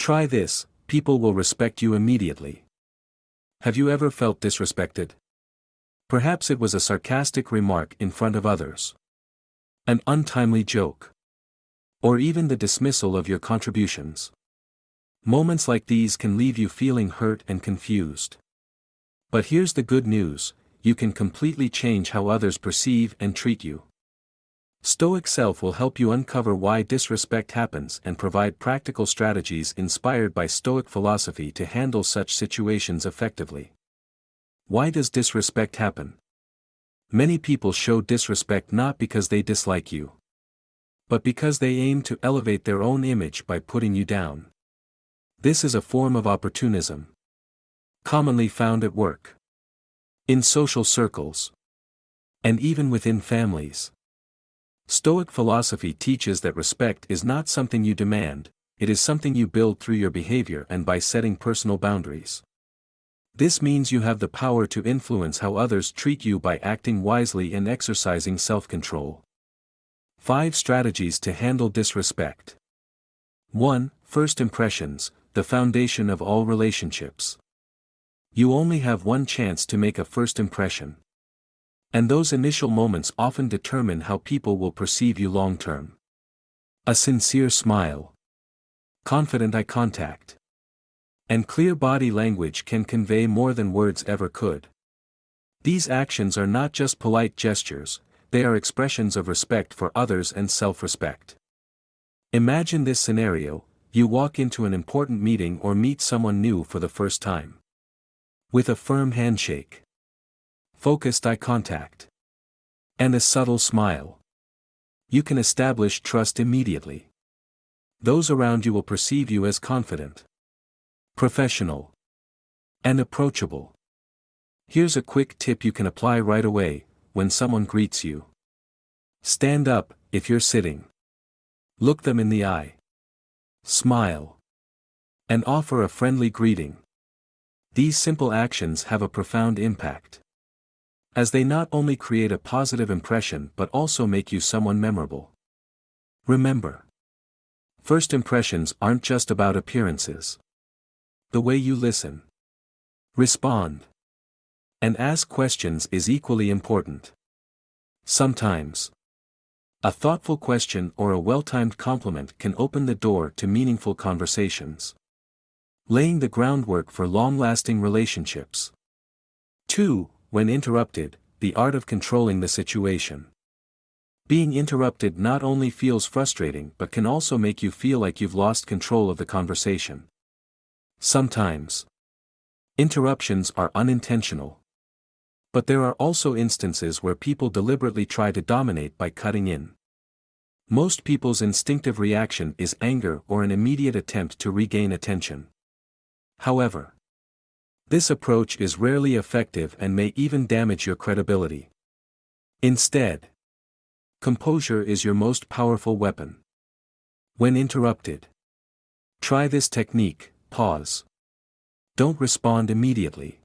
Try this, people will respect you immediately. Have you ever felt disrespected? Perhaps it was a sarcastic remark in front of others. An untimely joke. Or even the dismissal of your contributions. Moments like these can leave you feeling hurt and confused. But here's the good news, you can completely change how others perceive and treat you. Stoic Self will help you uncover why disrespect happens and provide practical strategies inspired by Stoic philosophy to handle such situations effectively. Why does disrespect happen? Many people show disrespect not because they dislike you, but because they aim to elevate their own image by putting you down. This is a form of opportunism, commonly found at work, in social circles, and even within families. Stoic philosophy teaches that respect is not something you demand, it is something you build through your behavior and by setting personal boundaries. This means you have the power to influence how others treat you by acting wisely and exercising self-control. 5 strategies to handle disrespect. 1. First impressions, the foundation of all relationships. You only have one chance to make a first impression. And those initial moments often determine how people will perceive you long-term. A sincere smile, confident eye contact, and clear body language can convey more than words ever could. These actions are not just polite gestures, they are expressions of respect for others and self-respect. Imagine this scenario, you walk into an important meeting or meet someone new for the first time. With a firm handshake, focused eye contact, and a subtle smile, you can establish trust immediately. Those around you will perceive you as confident, professional, and approachable. Here's a quick tip you can apply right away, when someone greets you. Stand up, if you're sitting. Look them in the eye. Smile. And offer a friendly greeting. These simple actions have a profound impact, as they not only create a positive impression but also make you someone memorable. Remember, first impressions aren't just about appearances. The way you listen, respond, and ask questions is equally important. Sometimes, a thoughtful question or a well-timed compliment can open the door to meaningful conversations, laying the groundwork for long-lasting relationships. 2. When interrupted, the art of controlling the situation. Being interrupted not only feels frustrating but can also make you feel like you've lost control of the conversation. Sometimes, interruptions are unintentional. But there are also instances where people deliberately try to dominate by cutting in. Most people's instinctive reaction is anger or an immediate attempt to regain attention. However, this approach is rarely effective and may even damage your credibility. Instead, composure is your most powerful weapon. When interrupted, try this technique: pause. Don't respond immediately.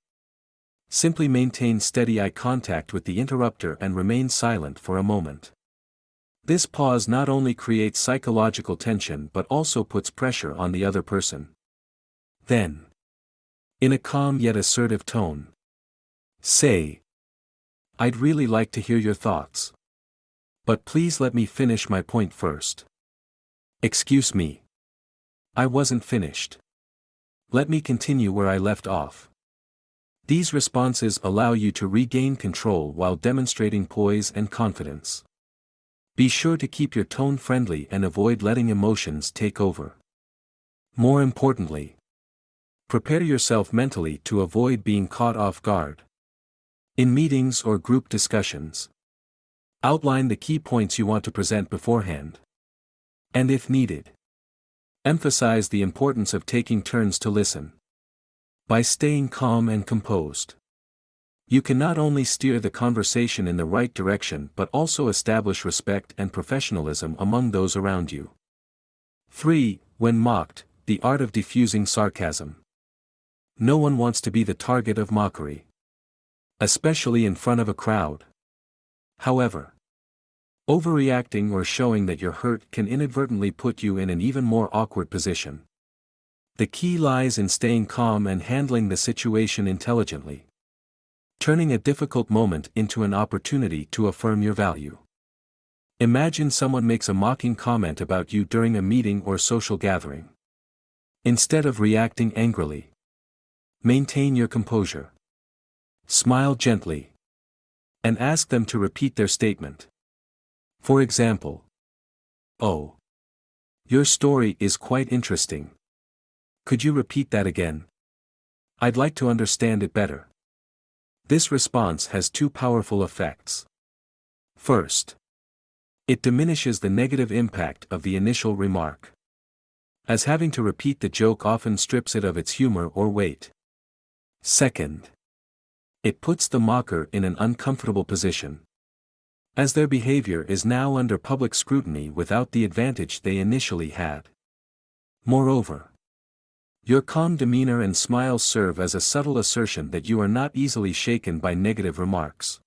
Simply maintain steady eye contact with the interrupter and remain silent for a moment. This pause not only creates psychological tension but also puts pressure on the other person. Then, in a calm yet assertive tone, say, "I'd really like to hear your thoughts. But please let me finish my point first." "Excuse me. I wasn't finished. Let me continue where I left off." These responses allow you to regain control while demonstrating poise and confidence. Be sure to keep your tone friendly and avoid letting emotions take over. More importantly, prepare yourself mentally to avoid being caught off guard. In meetings or group discussions, outline the key points you want to present beforehand. And if needed, emphasize the importance of taking turns to listen. By staying calm and composed, you can not only steer the conversation in the right direction but also establish respect and professionalism among those around you. 3. When mocked, the art of diffusing sarcasm. No one wants to be the target of mockery, especially in front of a crowd. However, overreacting or showing that you're hurt can inadvertently put you in an even more awkward position. The key lies in staying calm and handling the situation intelligently. Turning a difficult moment into an opportunity to affirm your value. Imagine someone makes a mocking comment about you during a meeting or social gathering. Instead of reacting angrily, maintain your composure. Smile gently. And ask them to repeat their statement. For example, "Oh, your story is quite interesting. Could you repeat that again? I'd like to understand it better." This response has two powerful effects. First, it diminishes the negative impact of the initial remark, as having to repeat the joke often strips it of its humor or weight. Second, it puts the mocker in an uncomfortable position, as their behavior is now under public scrutiny without the advantage they initially had. Moreover, your calm demeanor and smiles serve as a subtle assertion that you are not easily shaken by negative remarks.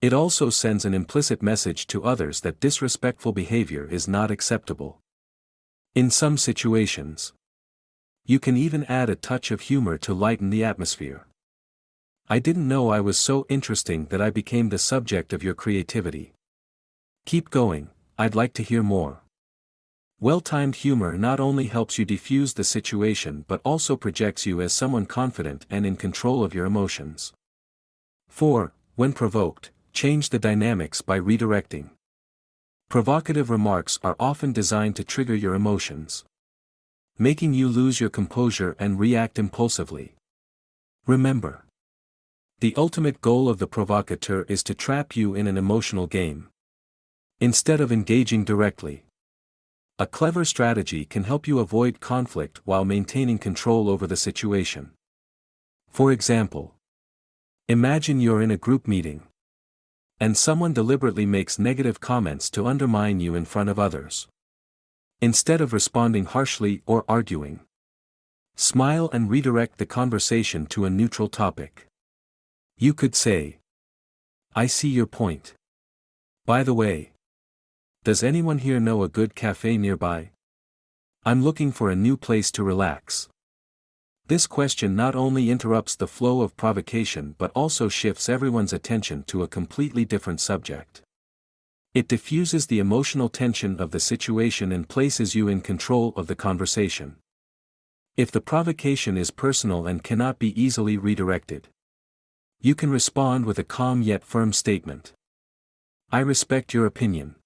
It also sends an implicit message to others that disrespectful behavior is not acceptable. In some situations, you can even add a touch of humor to lighten the atmosphere. "I didn't know I was so interesting that I became the subject of your creativity. Keep going, I'd like to hear more." Well-timed humor not only helps you defuse the situation but also projects you as someone confident and in control of your emotions. 4. When provoked, change the dynamics by redirecting. Provocative remarks are often designed to trigger your emotions, making you lose your composure and react impulsively. Remember, the ultimate goal of the provocateur is to trap you in an emotional game, instead of engaging directly. A clever strategy can help you avoid conflict while maintaining control over the situation. For example, imagine you're in a group meeting, and someone deliberately makes negative comments to undermine you in front of others. Instead of responding harshly or arguing, smile and redirect the conversation to a neutral topic. You could say, "I see your point. By the way, does anyone here know a good cafe nearby? I'm looking for a new place to relax." This question not only interrupts the flow of provocation but also shifts everyone's attention to a completely different subject. It diffuses the emotional tension of the situation and places you in control of the conversation. If the provocation is personal and cannot be easily redirected, you can respond with a calm yet firm statement. "I respect your opinion,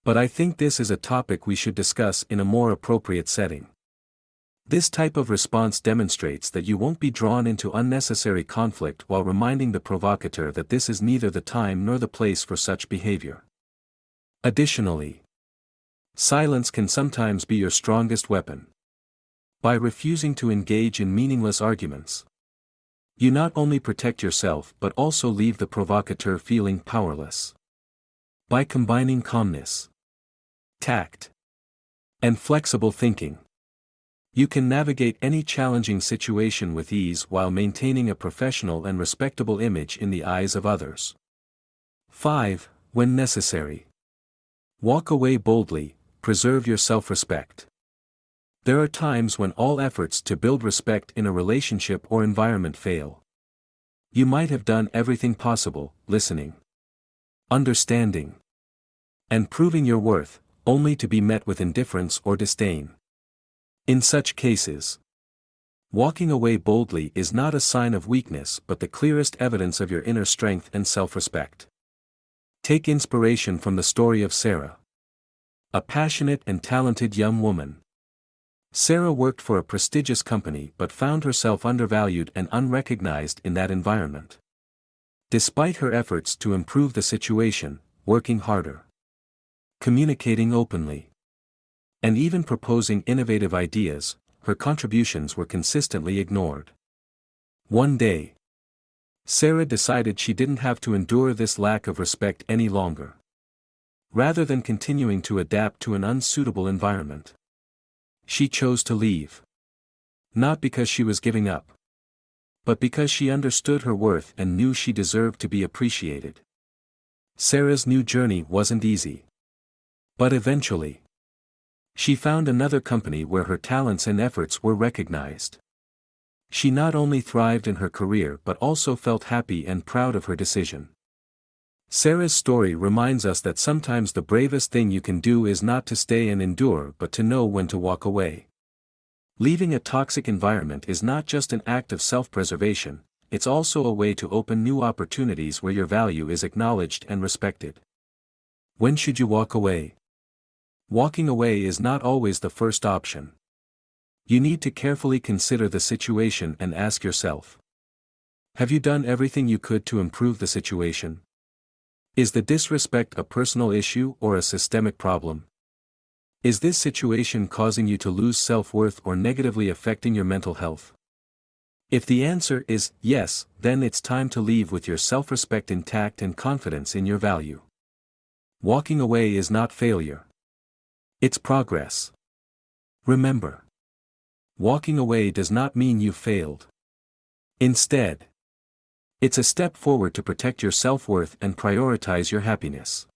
but I think this is a topic we should discuss in a more appropriate setting." This type of response demonstrates that you won't be drawn into unnecessary conflict while reminding the provocateur that this is neither the time nor the place for such behavior. Additionally, silence can sometimes be your strongest weapon. By refusing to engage in meaningless arguments, you not only protect yourself but also leave the provocateur feeling powerless. By combining calmness, tact, and flexible thinking, you can navigate any challenging situation with ease while maintaining a professional and respectable image in the eyes of others. 5. When necessary, walk away boldly, preserve your self-respect. There are times when all efforts to build respect in a relationship or environment fail. You might have done everything possible, listening, understanding, and proving your worth, only to be met with indifference or disdain. In such cases, walking away boldly is not a sign of weakness but the clearest evidence of your inner strength and self-respect. Take inspiration from the story of Sarah, a passionate and talented young woman. Sarah worked for a prestigious company but found herself undervalued and unrecognized in that environment. Despite her efforts to improve the situation, working harder, communicating openly, and even proposing innovative ideas, her contributions were consistently ignored. One day, Sarah decided she didn't have to endure this lack of respect any longer. Rather than continuing to adapt to an unsuitable environment, she chose to leave. Not because she was giving up, but because she understood her worth and knew she deserved to be appreciated. Sarah's new journey wasn't easy, but eventually, She found another company where her talents and efforts were recognized. She not only thrived in her career but also felt happy and proud of her decision. Sarah's story reminds us that sometimes the bravest thing you can do is not to stay and endure but to know when to walk away. Leaving a toxic environment is not just an act of self-preservation, it's also a way to open new opportunities where your value is acknowledged and respected. When should you walk away? Walking away is not always the first option. You need to carefully consider the situation and ask yourself: have you done everything you could to improve the situation? Is the disrespect a personal issue or a systemic problem? Is this situation causing you to lose self-worth or negatively affecting your mental health? If the answer is yes, then it's time to leave with your self-respect intact and confidence in your value. Walking away is not failure. It's progress. Remember, walking away does not mean you failed. Instead, it's a step forward to protect your self-worth and prioritize your happiness.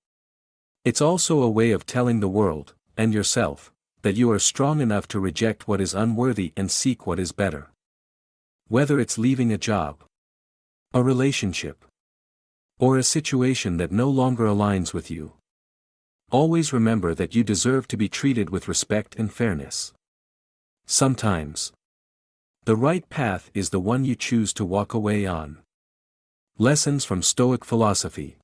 It's also a way of telling the world, and yourself, that you are strong enough to reject what is unworthy and seek what is better. Whether it's leaving a job, a relationship, or a situation that no longer aligns with you, always remember that you deserve to be treated with respect and fairness. Sometimes, the right path is the one you choose to walk away on. Lessons from Stoic philosophy.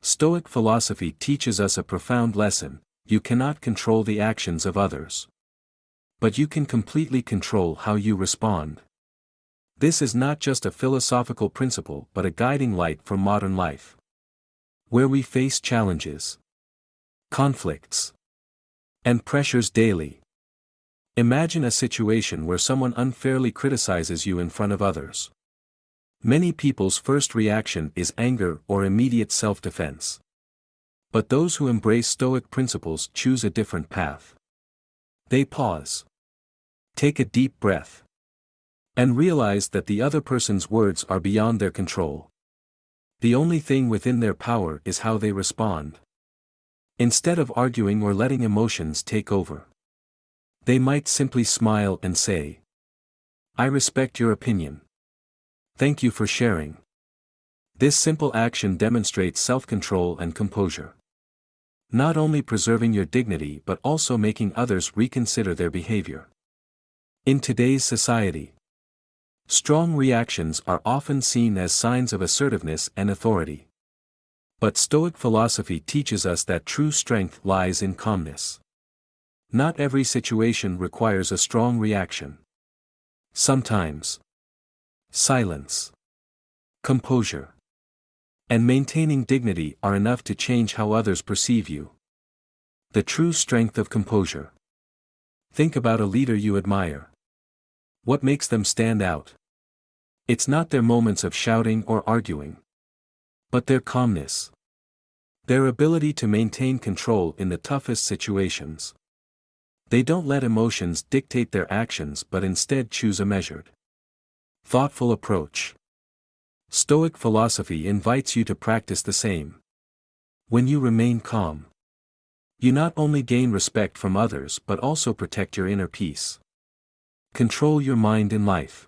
Stoic philosophy teaches us a profound lesson: you cannot control the actions of others, but you can completely control how you respond. This is not just a philosophical principle but a guiding light for modern life, where we face challenges, conflicts, and pressures daily. Imagine a situation where someone unfairly criticizes you in front of others. Many people's first reaction is anger or immediate self-defense. But those who embrace Stoic principles choose a different path. They pause, take a deep breath, and realize that the other person's words are beyond their control. The only thing within their power is how they respond. Instead of arguing or letting emotions take over, they might simply smile and say, "I respect your opinion. Thank you for sharing." This simple action demonstrates self-control and composure, not only preserving your dignity but also making others reconsider their behavior. In today's society, strong reactions are often seen as signs of assertiveness and authority. But Stoic philosophy teaches us that true strength lies in calmness. Not every situation requires a strong reaction. Sometimes, silence, composure, and maintaining dignity are enough to change how others perceive you. The true strength of composure. Think about a leader you admire. What makes them stand out? It's not their moments of shouting or arguing, but their calmness. Their ability to maintain control in the toughest situations. They don't let emotions dictate their actions but instead choose a measured, thoughtful approach. Stoic philosophy invites you to practice the same. When you remain calm, you not only gain respect from others but also protect your inner peace. Control your mind in life.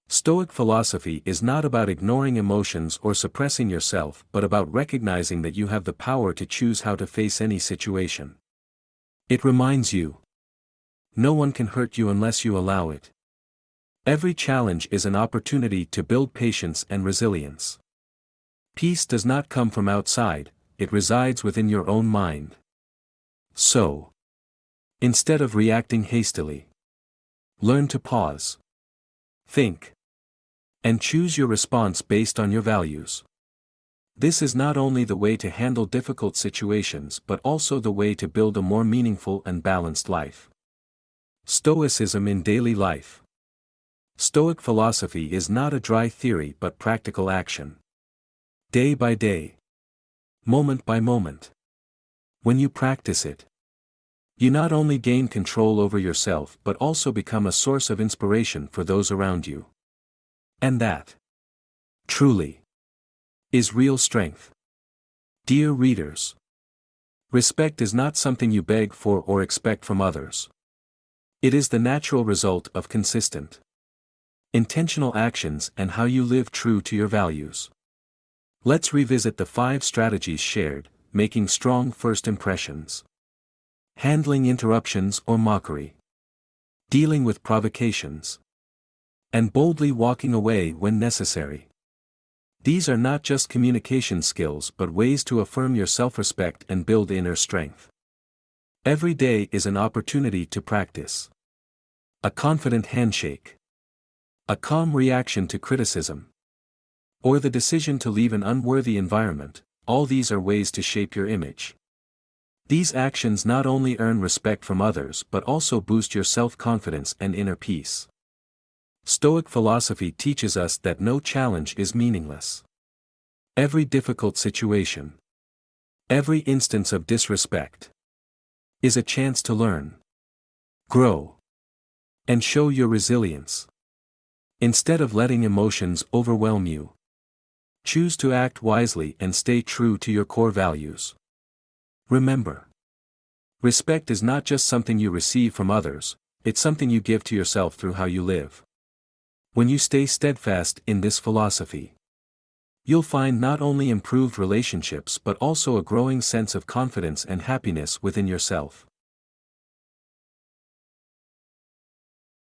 Stoic philosophy is not about ignoring emotions or suppressing yourself but about recognizing that you have the power to choose how to face any situation. It reminds you, no one can hurt you unless you allow it. Every challenge is an opportunity to build patience and resilience. Peace does not come from outside, it resides within your own mind. So, instead of reacting hastily, learn to pause, think, and choose your response based on your values. This is not only the way to handle difficult situations but also the way to build a more meaningful and balanced life. Stoicism in daily life. Stoic philosophy is not a dry theory but practical action. Day by day, moment by moment. When you practice it, you not only gain control over yourself but also become a source of inspiration for those around you. And that, truly, is real strength. Dear readers, Respect is not something you beg for or expect from others. It is the natural result of consistent, intentional actions and how you live true to your values. Let's revisit the 5 strategies shared: making strong first impressions, handling interruptions or mockery, dealing with provocations, and boldly walking away when necessary. These are not just communication skills but ways to affirm your self-respect and build inner strength. Every day is an opportunity to practice. A confident handshake, a calm reaction to criticism, or the decision to leave an unworthy environment. All these are ways to shape your image. These actions not only earn respect from others but also boost your self-confidence and inner peace. Stoic philosophy teaches us that no challenge is meaningless. Every difficult situation, every instance of disrespect, is a chance to learn, grow, and show your resilience. Instead of letting emotions overwhelm you, choose to act wisely and stay true to your core values. Remember, respect is not just something you receive from others, it's something you give to yourself through how you live. When you stay steadfast in this philosophy, you'll find not only improved relationships but also a growing sense of confidence and happiness within yourself.